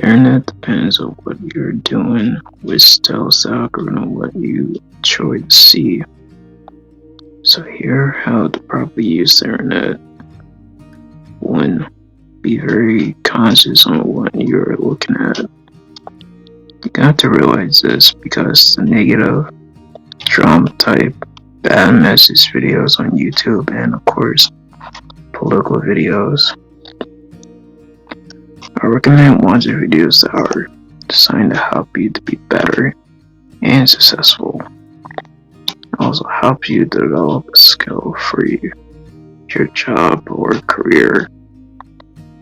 internet depends on what you're doing, which tells the algorithm what you enjoy to see. So here, how to properly use the internet. 1. Be very conscious on what you're looking at. You got to realize this because the negative, drama type, bad message videos on YouTube, and of course, political videos. I recommend watching videos that are designed to help you to be better and successful. Also help you develop a skill for your job or career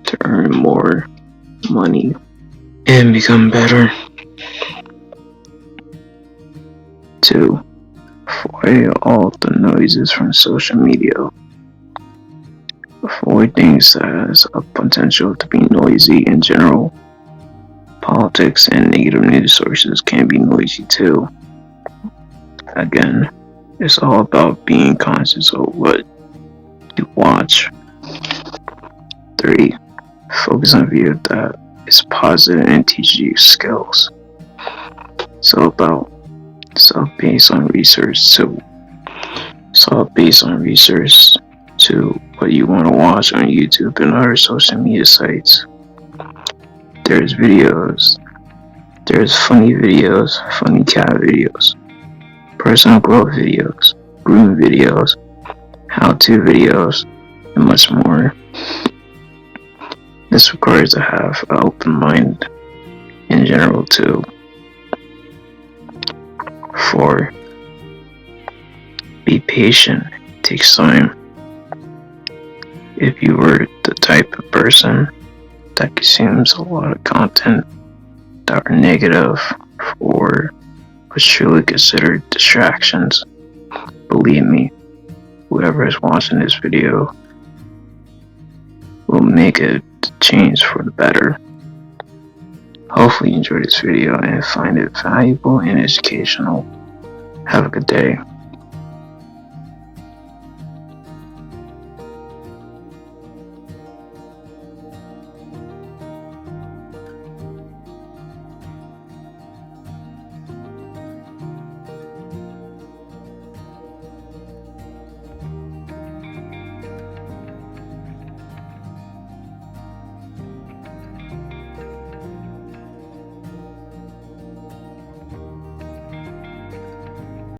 to earn more money and become better. 2. Avoid all the noises from social media. Avoid things that has a potential to be noisy in general. Politics and negative news sources can be noisy too. Again, it's all about being conscious of what you watch. 3. Focus on video that is positive and teaches you skills. It's all based on research to what you want to watch on YouTube and other social media sites. There's funny videos, funny cat videos, personal growth videos, grooming videos, how-to videos, and much more. This requires to have an open mind in general too. 4. Be patient. It takes time. If you were the type of person that consumes a lot of content that are negative or what's truly considered distractions, believe me, whoever is watching this video will make a change for the better. Hopefully you enjoyed this video and find it valuable and educational. Have a good day.